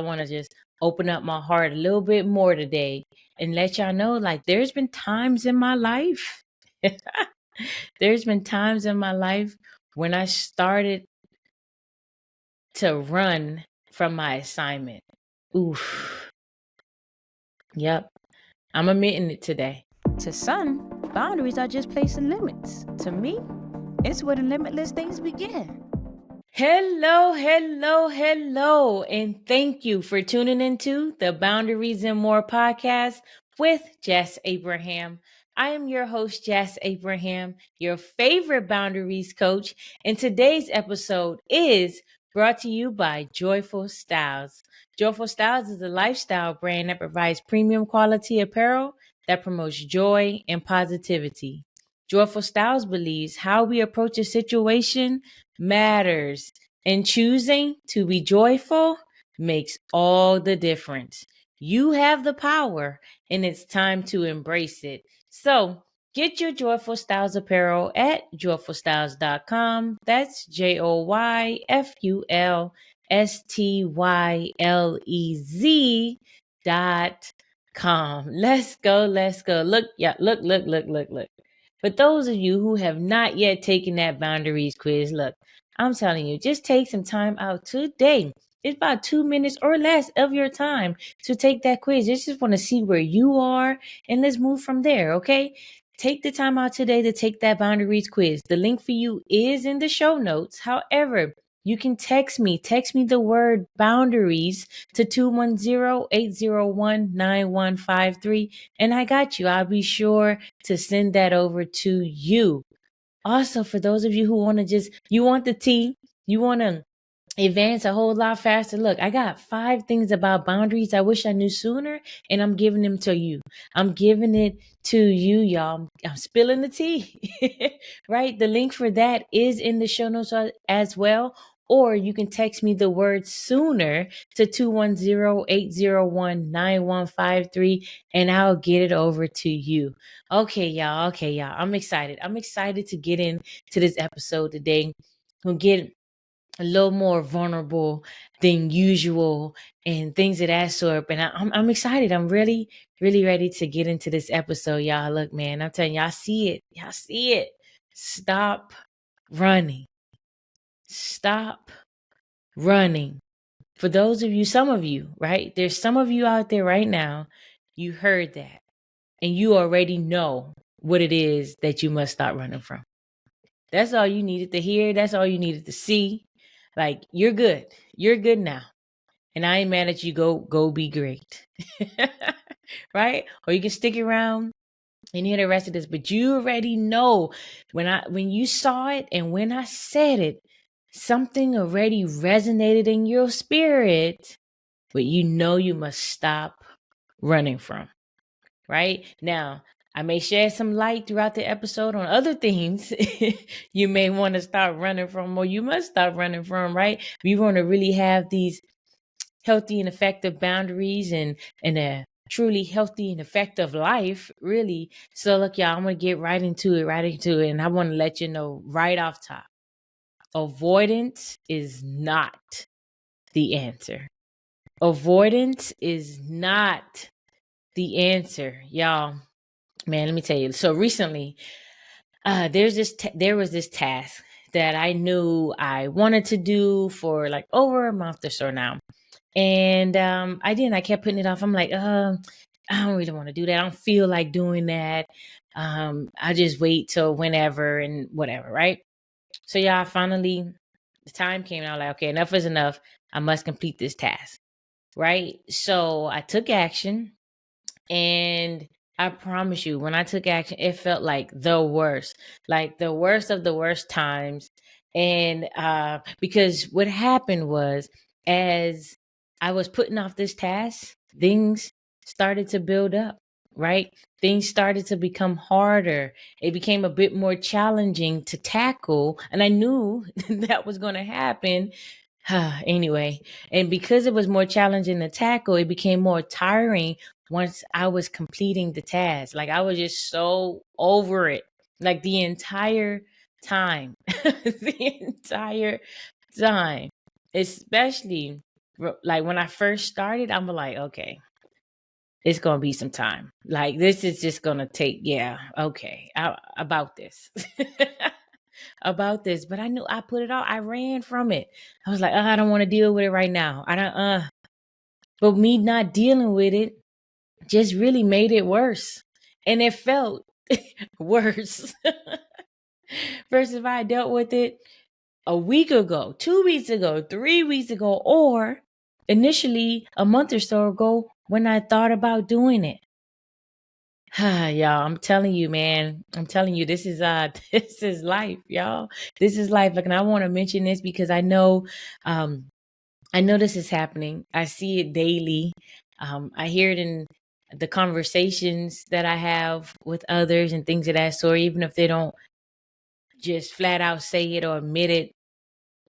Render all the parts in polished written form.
want to just open up my heart a little bit more today and let y'all know, like, there's been times in my life, there's been times in my life when I started to run from my assignment. Oof. Yep. I'm admitting it today. To some, boundaries are just placing limits. To me, it's where the limitless things begin. Hello, hello, hello, and thank you for tuning into the Boundaries and More podcast with Jess Abraham. I am your host, Jess Abraham, your favorite boundaries coach, and today's episode is brought to you by Joyful Styles. Joyful Styles is a lifestyle brand that provides premium quality apparel that promotes joy and positivity. Joyful Styles believes how we approach a situation matters, and choosing to be joyful makes all the difference. You have the power, and it's time to embrace it. So, get your Joyful Styles apparel at joyfulstyles.com. That's JoyfulStylez.com. Let's go, let's go. Look, yeah, look. For those of you who have not yet taken that boundaries quiz, look, I'm telling you, just take some time out today. It's about 2 minutes or less of your time to take that quiz. Just want to see where you are, and let's move from there, okay? Take the time out today to take that boundaries quiz. The link for you is in the show notes. However, you can text me the word boundaries to 210-801-9153, and I got you. I'll be sure to send that over to you. Also, for those of you who want to you want the tea, you want to advance a whole lot faster. Look, I got 5 things about boundaries I wish I knew sooner, and I'm giving them to you. I'm giving it to you, y'all. I'm spilling the tea, right? The link for that is in the show notes as well. Or you can text me the word sooner to 210-801-9153, and I'll get it over to you. Okay, y'all. I'm excited. I'm excited to get into this episode today. We'll get a little more vulnerable than usual and things of that sort. But I'm excited. I'm really, really ready to get into this episode, y'all. Look, man, I'm telling y'all, see it. Y'all see it. Stop running. Stop running. For those of you, some of you, right? There's some of you out there right now, you heard that and you already know what it is that you must stop running from. That's all you needed to hear. That's all you needed to see. Like, you're good. You're good now. And I ain't mad at you. Go be great. Right? Or you can stick around and hear the rest of this. But you already know when you saw it and when I said it, something already resonated in your spirit, but you know you must stop running from. Right? Now, I may share some light throughout the episode on other things you may want to start running from, or you must stop running from, right? We want to really have these healthy and effective boundaries and a truly healthy and effective life, really. So look, y'all, I'm going to get right into it. And I want to let you know right off top, avoidance is not the answer. Avoidance is not the answer, y'all. Man, let me tell you. So recently, there was this task that I knew I wanted to do for like over a month or so now. And I didn't. I kept putting it off. I'm like, I don't really want to do that. I don't feel like doing that. I'll just wait till whenever and whatever, right? So yeah, finally, the time came and I was like, okay, enough is enough. I must complete this task, right? So I took action, and I promise you, when I took action, it felt like the worst of the worst times. And because what happened was, as I was putting off this task, things started to build up, right? Things started to become harder. It became a bit more challenging to tackle. And I knew that was going to happen. Anyway, and because it was more challenging to tackle, it became more tiring once I was completing the task. Like, I was just so over it, like the entire time, the entire time, especially Like when I first started, I'm like, okay, it's gonna be some time. Like this is just gonna take, yeah, okay, about this, about this. But I knew I put it off. I ran from it. I was like, I don't want to deal with it right now. I don't. But me not dealing with it just really made it worse, and it felt worse versus if I dealt with it a week ago, 2 weeks ago, 3 weeks ago, or initially a month or so ago when I thought about doing it. Y'all, I'm telling you, man. I'm telling you, this is this is life, y'all. This is life. Like, and I want to mention this because um, I know this is happening. I see it daily. I hear it in the conversations that I have with others and things of that sort, even if they don't just flat out say it or admit it.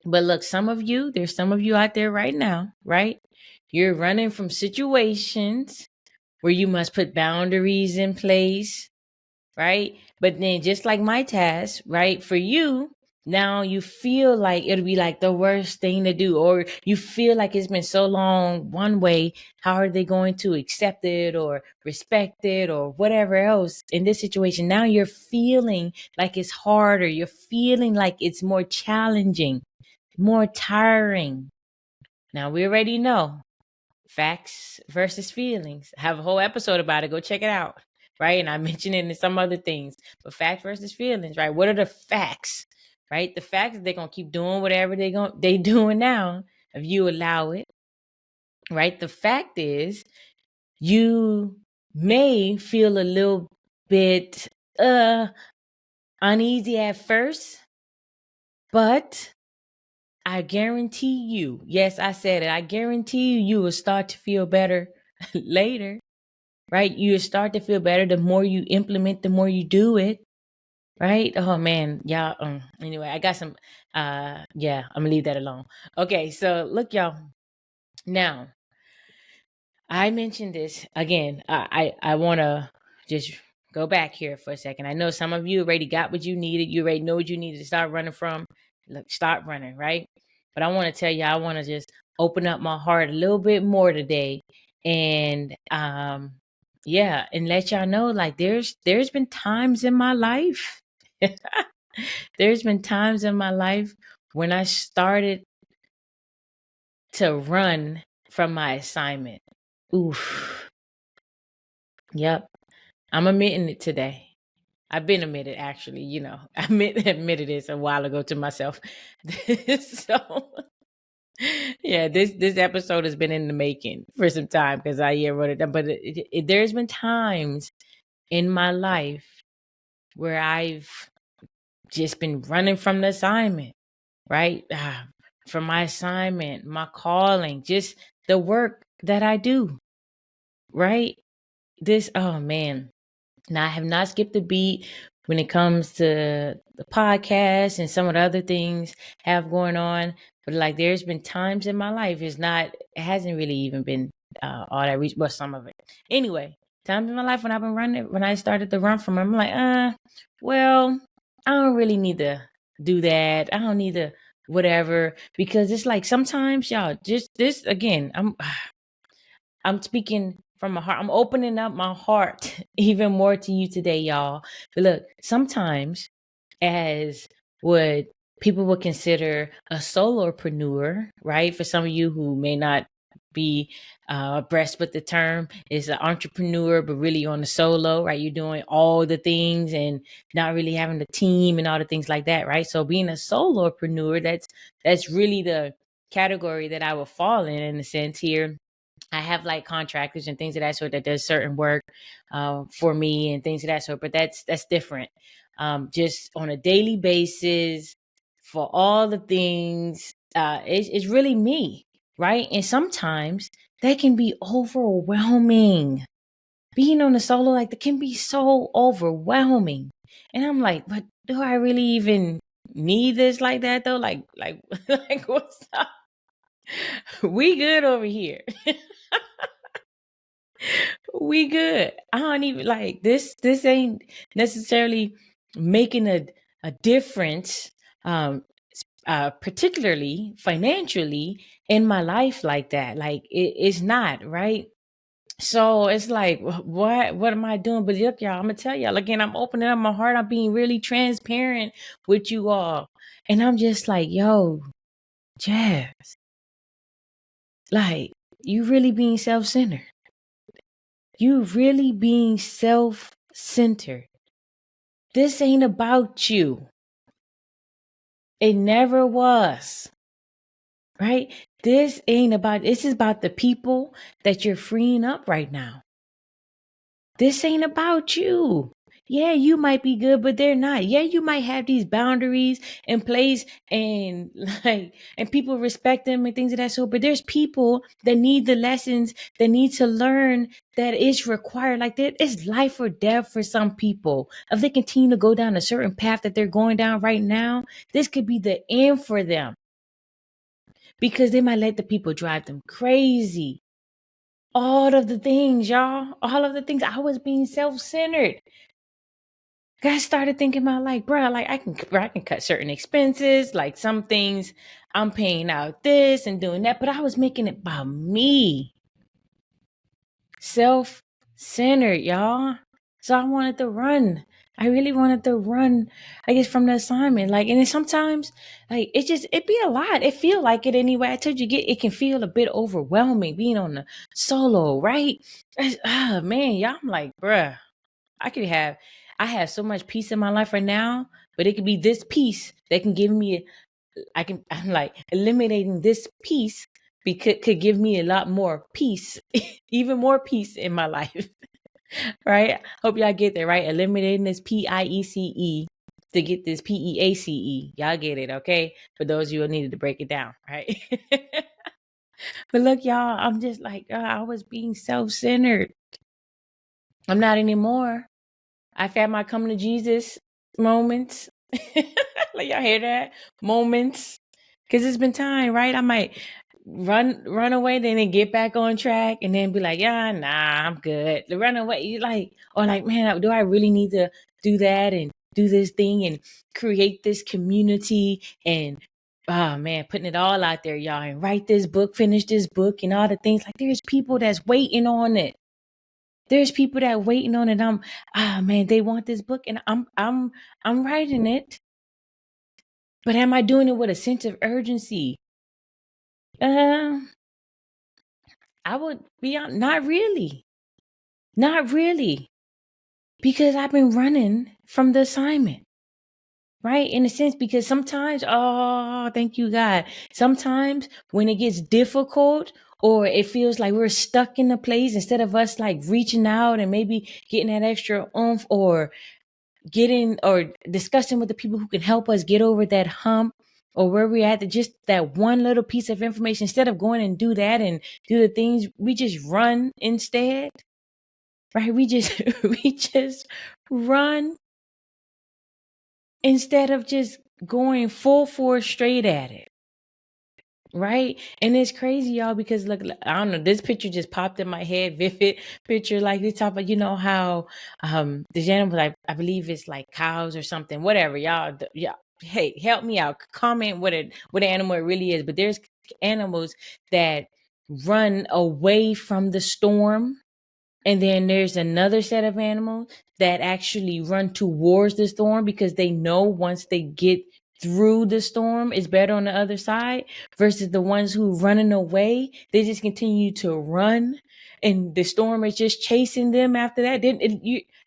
But look, there's some of you out there right now, right? You're running from situations where you must put boundaries in place, right? But then just like my task, right? For you, now you feel like it'll be like the worst thing to do, or you feel like it's been so long one way. How are they going to accept it or respect it or whatever else in this situation? Now you're feeling like it's harder. You're feeling like it's more challenging, more tiring. Now we already know facts versus feelings. I have a whole episode about it. Go check it out. Right. And I mentioned it in some other things. But facts versus feelings, right? What are the facts? Right? The facts, they're gonna keep doing whatever they doing now if you allow it. Right? The fact is you may feel a little bit uneasy at first, but I guarantee you, yes, I said it. I guarantee you will start to feel better later, right? You will start to feel better the more you implement, the more you do it, right? Oh man, y'all. Anyway, I got some. Yeah, I'm gonna leave that alone. Okay, so look, y'all. Now, I mentioned this again. I want to just go back here for a second. I know some of you already got what you needed. You already know what you needed to start running from. Look, start running, right? But I want to tell you, I want to just open up my heart a little bit more today, and yeah, and let y'all know, like there's been times in my life, there's been times in my life when I started to run from my assignment. Oof. Yep. I'm admitting it today. I've been admitted, actually, I admitted this a while ago to myself. So yeah, this episode has been in the making for some time because I wrote it down. But there's been times in my life where I've just been running from the assignment, right? From my assignment, my calling, just the work that I do, right? Oh man. Now, I have not skipped a beat when it comes to the podcast and some of the other things I have going on. But like, there's been times in my life, it hasn't really even been all that reach, but some of it. Anyway, times in my life when I've been running, when I started to run from, I'm like, well, I don't really need to do that. I don't need to whatever, because it's like sometimes, y'all, just this again, I'm speaking from my heart. I'm opening up my heart even more to you today, y'all. But look, sometimes, as what people would consider a solopreneur, right? For some of you who may not be abreast with the term, is an entrepreneur, but really on the solo, right? You're doing all the things and not really having a team and all the things like that, right? So being a solopreneur, that's really the category that I would fall in a sense here. I have like contractors and things of that sort that does certain work for me and things of that sort, but that's different. Just on a daily basis for all the things, it's really me, right? And sometimes that can be overwhelming. Being on the solo, like, that can be so overwhelming. And I'm like, but do I really even need this like that though? Like, like what's up? We good over here. We good. I don't even like this ain't necessarily making a difference. particularly financially in my life like that. Like it's not right. So it's like, what am I doing? But look, y'all, I'm gonna tell y'all again. I'm opening up my heart. I'm being really transparent with you all, and I'm just like, yo, Jazz, like you really being self-centered. You really being self-centered. This ain't about you. It never was. Right? This ain't about, this is about the people that you're freeing up right now. This ain't about you. Yeah, you might be good, but they're not. Yeah, you might have these boundaries in place and and people respect them and things of that sort. But there's people that need the lessons, that need to learn that it's required. Like that, it's life or death for some people. If they continue to go down a certain path that they're going down right now, this could be the end for them. Because they might let the people drive them crazy. All of the things, y'all. All of the things. I was being self-centered. I started thinking about like, bro, like I can cut certain expenses, like some things I'm paying out this and doing that, but I was making it about me. Self-centered, y'all. So I wanted to run. I really wanted to run, I guess, from the assignment. Like, and then sometimes, like, it be a lot. It feel like it anyway. I told you, it can feel a bit overwhelming being on the solo, right? Man, y'all, I'm like, bruh. I have so much peace in my life right now, but it could be this peace that can give me, I'm like eliminating this peace because could give me a lot more peace, even more peace in my life. Right? Hope y'all get that right. Eliminating this PIECE to get this PEACE. Y'all get it, okay? For those of you who needed to break it down, right? But look, y'all, I'm just like, I was being self-centered. I'm not anymore. I've had my come to Jesus moments. Like y'all hear that? Moments. Cause it's been time, right? I might run away, then get back on track and then be like, yeah, nah, I'm good. The run away, you like, or like, man, do I really need to do that and do this thing and create this community and oh man, putting it all out there, y'all, and write this book, finish this book and all the things. Like there's people that's waiting on it. There's people that waiting on it. Man, they want this book and I'm writing it. But am I doing it with a sense of urgency? I would be on, not really. Not really. Because I've been running from the assignment. Right? In a sense, because sometimes, oh, thank you, God. Sometimes when it gets difficult or it feels like we're stuck in a place, instead of us like reaching out and maybe getting that extra oomph or getting or discussing with the people who can help us get over that hump or where we're at, just that one little piece of information, instead of going and do that and do the things, we just run instead. Right? We just we just run instead of just going full force straight at it. Right? And it's crazy, y'all, because look, I don't know, this picture just popped in my head, vivid picture, like they talk about, you know, how the animals, I believe it's like cows or something, whatever, y'all, hey, help me out, comment what animal it really is. But there's animals that run away from the storm, and then there's another set of animals that actually run towards the storm because they know once they get through the storm, it's better on the other side, versus the ones who running away. They just continue to run and the storm is just chasing them after that. Then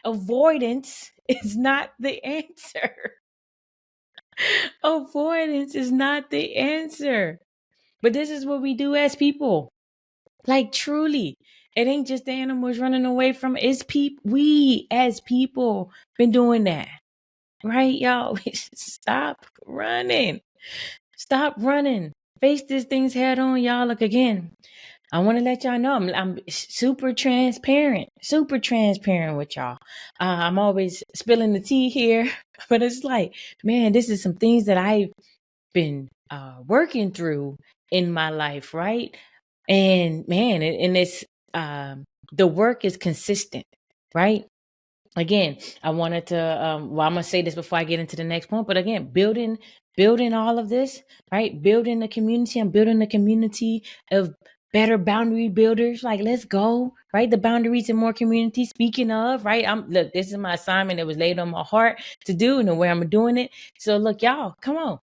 avoidance is not the answer. Avoidance is not the answer. But this is what we do as people. Like truly, it ain't just the animals running away from it. It's we as people been doing that. Right, y'all? Stop running. Stop running. Face these things head on, y'all. Look, again, I want to let y'all know I'm super transparent with y'all. I'm always spilling the tea here, but it's like, man, this is some things that I've been working through in my life, right? And man, and it's the work is consistent, right? again, I wanted to well, I'm gonna say this before I get into the next point, but again, building all of this, right? Building the community. I'm building the community of better boundary builders. Like, let's go, right? The boundaries in more community. Speaking of, right? Look, this is my assignment that was laid on my heart to do, and the way I'm doing it. So look, y'all, come on.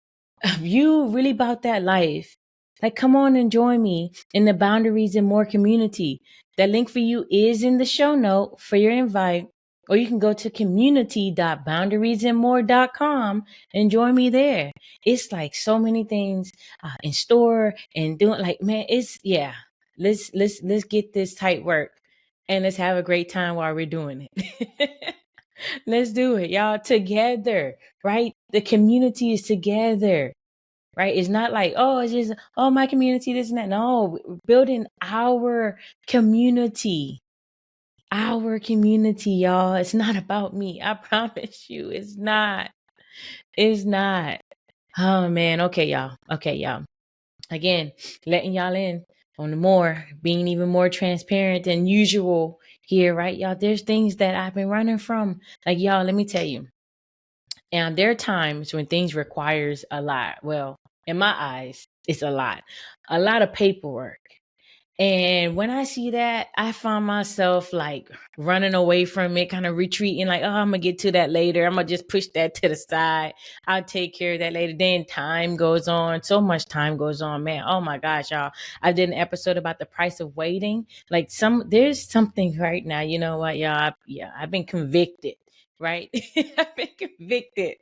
If you really about that life, like, come on and join me in the boundaries in more community. That link for you is in the show note for your invite, or you can go to community.boundariesandmore.com and join me there. It's like so many things in store and doing, like, man, it's, yeah. Let's get this tight work and let's have a great time while we're doing it. Let's do it, y'all, together, right? The community is together, right? It's not like, oh, it's just, oh, my community, this and that. No, we're building our community. Our community, y'all. It's not about me. I promise you, it's not. It's not. Oh man. Okay, y'all. Okay, y'all. Again, letting y'all in on the more, being even more transparent than usual here, right? Y'all, there's things that I've been running from. Like, y'all, let me tell you. And there are times when things requires a lot. Well, in my eyes, it's a lot. A lot of paperwork. And when I see that, I find myself like running away from it, kind of retreating, like, oh, I'm going to get to that later. I'm going to just push that to the side. I'll take care of that later. Then time goes on. So much time goes on, man. Oh my gosh, y'all. I did an episode about the price of waiting. Like, there's something right now. You know what, y'all? I've been convicted, right? I've been convicted.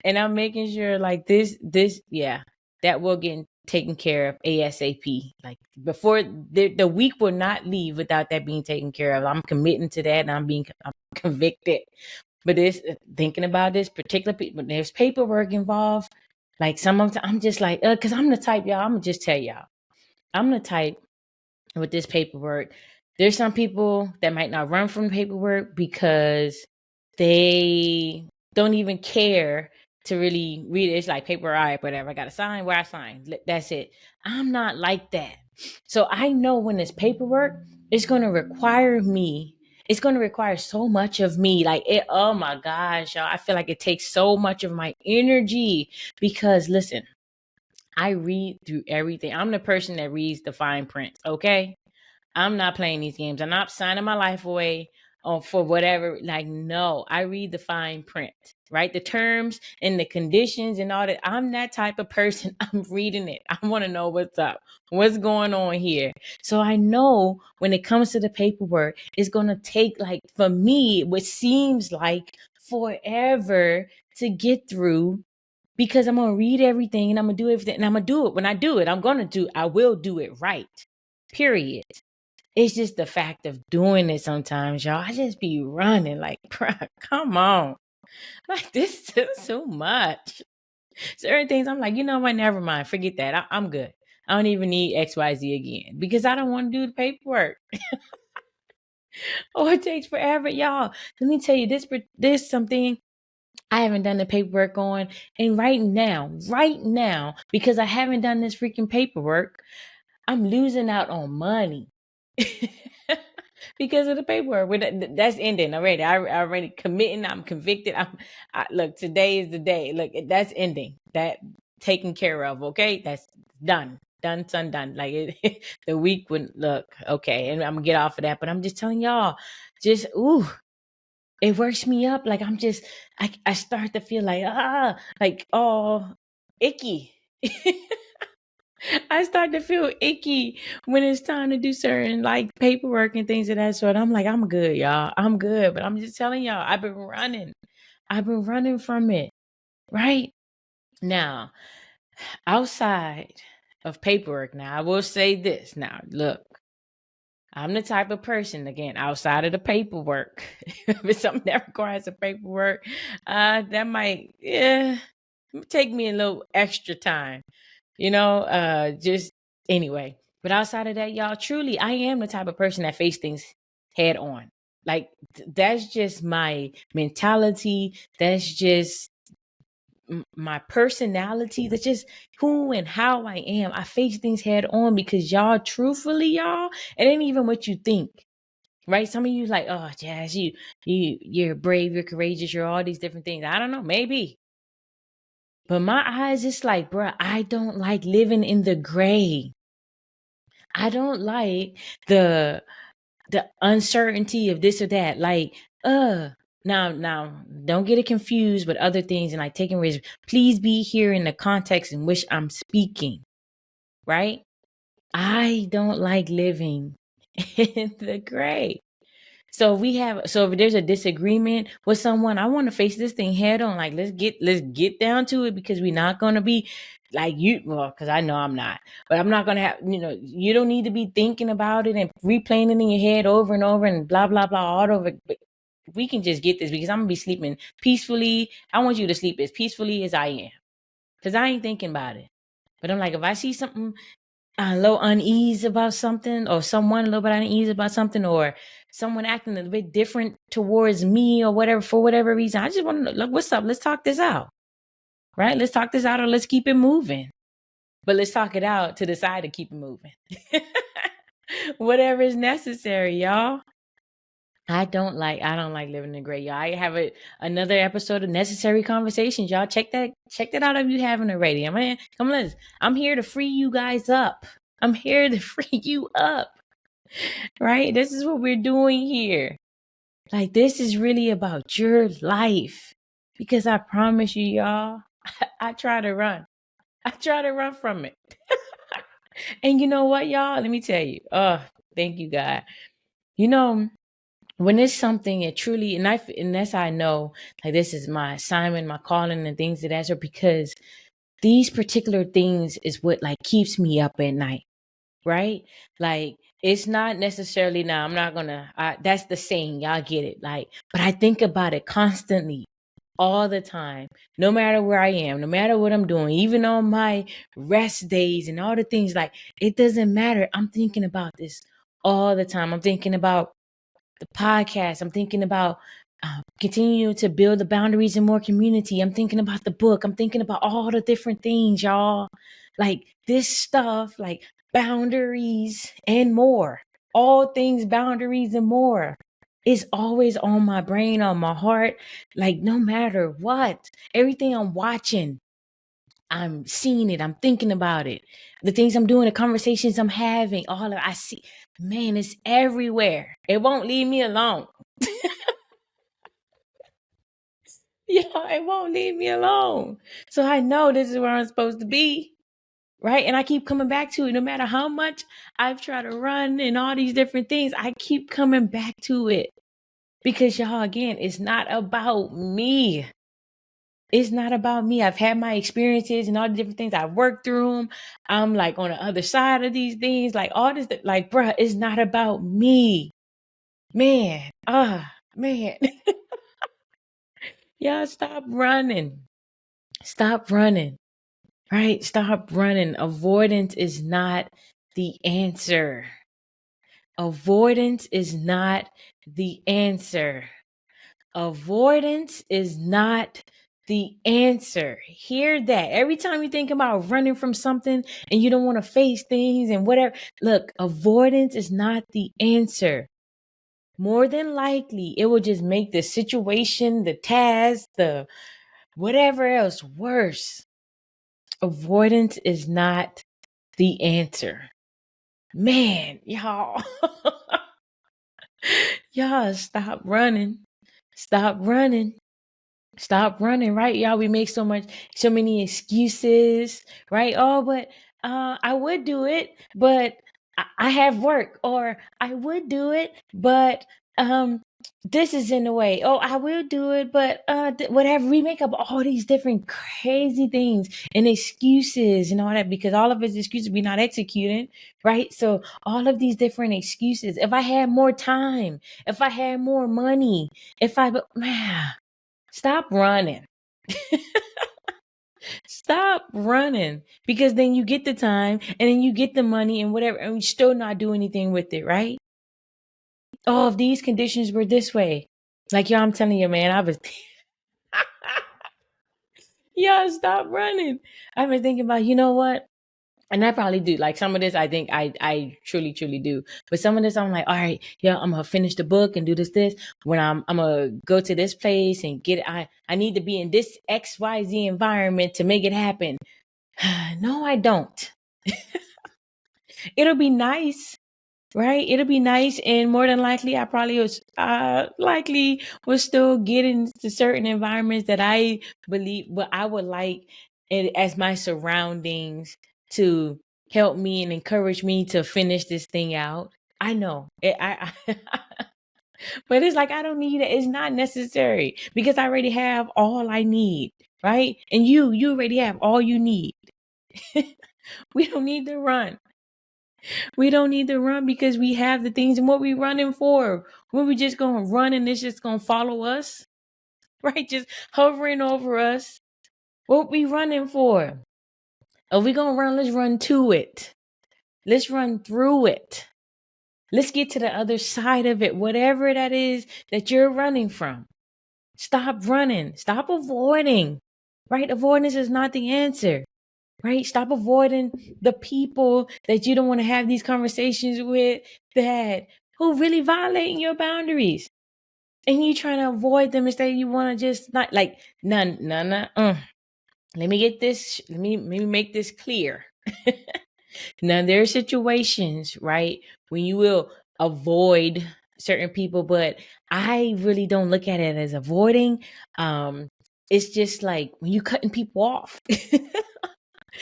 And I'm making sure like yeah, that will get taken care of ASAP. Like, before the week will not leave without that being taken care of. I'm committing to that, and I'm convicted. But this, thinking about this particular, when there's paperwork involved, like some of the, I'm just like, cause I'm the type, y'all, I'm gonna just tell y'all, I'm the type with this paperwork. There's some people that might not run from paperwork because they don't even care to really read it. It's like paper, all right, whatever. I got to sign where I sign. That's it. I'm not like that. So I know when it's paperwork, it's going to require me. It's going to require so much of me. Like, it, oh my gosh, y'all. I feel like it takes so much of my energy because, listen, I read through everything. I'm the person that reads the fine print. Okay. I'm not playing these games. I'm not signing my life away for whatever. Like, no, I read the fine print, right? The terms and the conditions and all that. I'm that type of person. I'm reading it. I want to know what's up, what's going on here. So I know when it comes to the paperwork, it's going to take, like, for me, what seems like forever to get through, because I'm going to read everything and I'm going to do everything, and I'm going to do it. When I do it, I will do it right. Period. It's just the fact of doing it sometimes, y'all. I just be running like, bruh, come on. Like, this is too much. Certain things I'm like, you know what? Never mind. Forget that. I'm good. I don't even need XYZ again because I don't want to do the paperwork. Oh, it takes forever, y'all. Let me tell you, this something I haven't done the paperwork on. And right now, because I haven't done this freaking paperwork, I'm losing out on money. Because of the paperwork. That's ending already. I already committing. I'm convicted. Look, today is the day. Look, that's ending. That taken care of. Okay, that's done. Done, son, done. Like, the week would look okay, and I'm gonna get off of that. But I'm just telling y'all, just it works me up. Like, I start to feel like, oh, icky. I start to feel icky when it's time to do certain, like, paperwork and things of that sort. I'm like, I'm good, y'all. I'm good. But I'm just telling y'all, I've been running. I've been running from it. Right? Now, outside of paperwork, now, I will say this. Now, look, I'm the type of person, again, outside of the paperwork. If it's something that requires the paperwork, that might take me a little extra time. Just anyway. But outside of that, y'all, truly, I am the type of person that face things head on. Like, that's just my mentality. That's just my personality. That's just who and how I am. I face things head on because, y'all, truthfully, y'all, it ain't even what you think. right? Some of you like, oh, Jazz, you're brave, you're courageous, you're all these different things. I don't know, maybe. But my eyes, it's like, bruh, I don't like living in the gray. I don't like the uncertainty of this or that. Like, now, don't get it confused with other things and like taking risks. Please be here in the context in which I'm speaking, right? I don't like living in the gray. So if there's a disagreement with someone, I want to face this thing head on. Like, let's get down to it, because we're not going to be like because I know I'm not, but I'm not going to have, you don't need to be thinking about it and replaying it in your head over and over and blah, blah, blah, all over. But we can just get this, because I'm going to be sleeping peacefully. I want you to sleep as peacefully as I am, because I ain't thinking about it. But I'm like, if I see something a little unease about something, or someone a little bit unease about something, or someone acting a bit different towards me or whatever, for whatever reason, I just want to know, look, what's up? Let's talk this out, right? Let's talk this out, or let's keep it moving. But let's talk it out to decide to keep it moving. Whatever is necessary, y'all. I don't like living in the gray, y'all. I have another episode of Necessary Conversations, y'all. Check that out if you haven't already. I'm here to free you guys up. I'm here to free you up. Right? This is what we're doing here. Like, this is really about your life. Because I promise you, y'all, I try to run. I try to run from it. And you know what, y'all? Let me tell you. Oh, thank you, God. When it's something that truly, and that's how I know, like, this is my assignment, my calling, and things of that sort, because these particular things is what like keeps me up at night, right? Like, it's not necessarily, now I'm not gonna, that's the saying, y'all get it. Like, but I think about it constantly, all the time, no matter where I am, no matter what I'm doing, even on my rest days and all the things, like, it doesn't matter. I'm thinking about this all the time. I'm thinking about the podcast. I'm thinking about continuing to build the boundaries and more community. I'm thinking about the book. I'm thinking about all the different things, y'all. Like, this stuff, like boundaries and more. All things boundaries and more. It's always on my brain, on my heart. Like, no matter what, everything I'm watching, I'm seeing it. I'm thinking about it. The things I'm doing, the conversations I'm having, all of I see. Man, it's everywhere. It won't leave me alone. Yeah, it won't leave me alone. So I know this is where I'm supposed to be. Right. And I keep coming back to it. No matter how much I've tried to run and all these different things, I keep coming back to it. Because, y'all, again, it's not about me. It's not about me. I've had my experiences and all the different things. I've worked through them. I'm like on the other side of these things. Like, all this, like, bruh, it's not about me. Man. Man. Y'all, stop running. Stop running. Right? Stop running. Avoidance is not the answer. Avoidance is not the answer. Avoidance is not the answer. Hear that. Every time you think about running from something and you don't want to face things and whatever, look, avoidance is not the answer. More than likely, it will just make the situation, the task, the whatever else worse. Avoidance is not the answer. Man, y'all. Y'all, stop running. Stop running. Stop running, right? Y'all, we make so many excuses, right? Oh, but I would do it, but I have work, or I would do it, but this is in the way. Oh, I will do it, but whatever. We make up all these different crazy things and excuses and all that, because all of his excuses we not executing, right? So all of these different excuses. If I had more time, if I had more money, man. Stop running. Stop running. Because then you get the time and then you get the money and whatever, and you still not do anything with it, right? Oh, if these conditions were this way. Like, y'all, I'm telling you, man, y'all, stop running. I've been thinking about, you know what? And I probably do. Like some of this, I think I truly, truly do. But some of this, I'm like, all right, yeah, I'm gonna finish the book and do this. When I'm gonna go to this place and get it, I need to be in this XYZ environment to make it happen. No, I don't. It'll be nice, right? It'll be nice, and more than likely, I probably was likely will still get into certain environments that I believe, but I would like it as my surroundings to help me and encourage me to finish this thing out. I know, but it's like I don't need it. It's not necessary because I already have all I need, right? And you already have all you need. We don't need to run. We don't need to run because we have the things and what we running for. When we just gonna run and it's just gonna follow us, right? Just hovering over us. What we running for? If we gonna run, let's run to it. Let's run through it. Let's get to the other side of it, whatever that is that you're running from. Stop running. Stop avoiding. Right? Avoidance is not the answer. Right? Stop avoiding the people that you don't want to have these conversations with that who really violating your boundaries. And you trying to avoid them instead you want to just not like none. Let me get this, let me make this clear. Now there are situations, right, when you will avoid certain people, but I really don't look at it as avoiding. It's just like when you cutting people off.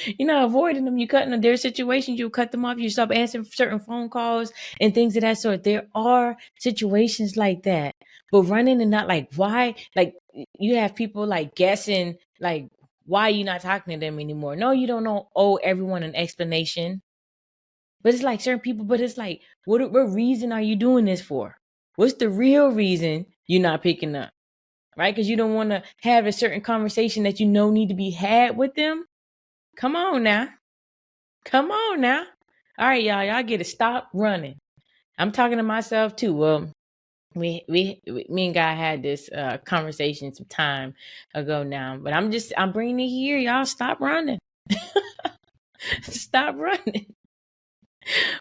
You're not avoiding them. You're cutting them. There are situations you cut them off. You stop answering certain phone calls and things of that sort. There are situations like that. But running and not like why, like you have people like guessing like why you're not talking to them anymore. No, you don't know. Owe everyone an explanation. But it's like certain people. But it's like, what reason are you doing this for? What's the real reason you're not picking up? Right? Because you don't want to have a certain conversation that you know need to be had with them. Come on now. Come on now. All right, y'all. Y'all get to stop running. I'm talking to myself too. Well, me and Guy had this conversation some time ago now, but I'm bringing it here. Y'all stop running. Stop running.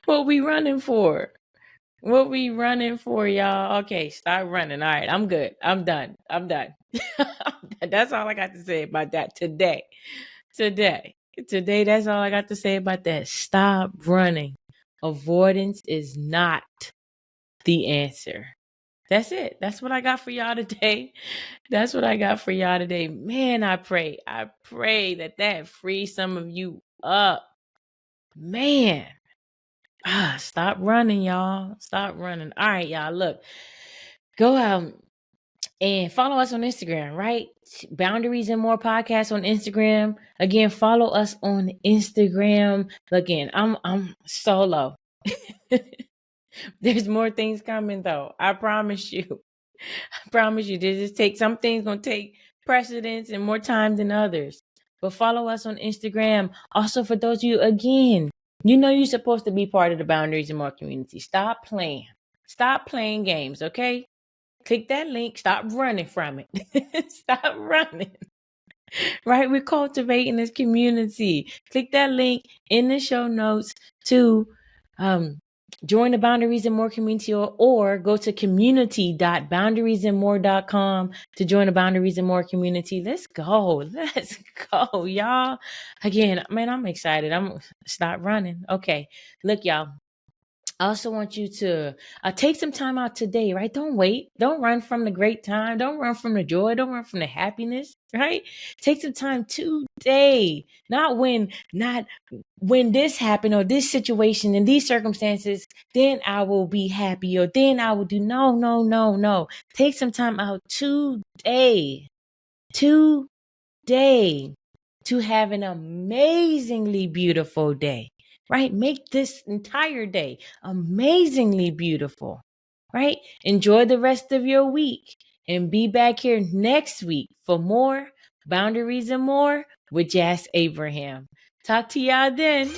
What we running for? What we running for, y'all? Okay, stop running. All right, I'm good. I'm done. I'm done. That's all I got to say about that today. Today, that's all I got to say about that. Stop running. Avoidance is not the answer. That's it. That's what I got for y'all today. That's what I got for y'all today. Man, I pray that frees some of you up. Man, stop running, y'all. Stop running. All right, y'all. Look, go out and follow us on Instagram, right? Boundaries and More podcast on Instagram. Again, follow us on Instagram. Again, I'm solo. There's more things coming though. I promise you. I promise you. Some things gonna take precedence and more time than others. But follow us on Instagram. Also, for those of you, again, you know you're supposed to be part of the Boundaries and More community. Stop playing. Stop playing games, okay? Click that link. Stop running from it. Stop running. Right? We're cultivating this community. Click that link in the show notes to join the Boundaries and More community, or go to community.boundariesandmore.com to join the Boundaries and More community. Let's go, y'all. Again, man, I'm excited. I'm stop running. Okay, look, y'all. I also want you to take some time out today, right? Don't wait. Don't run from the great time. Don't run from the joy. Don't run from the happiness, right? Take some time today. Not when this happened or this situation and these circumstances, then I will be happy or then I will do. No. Take some time out today. Today to have an amazingly beautiful day. Right? Make this entire day amazingly beautiful. Right? Enjoy the rest of your week and be back here next week for more Boundaries and More with Jas Abraham. Talk to y'all then.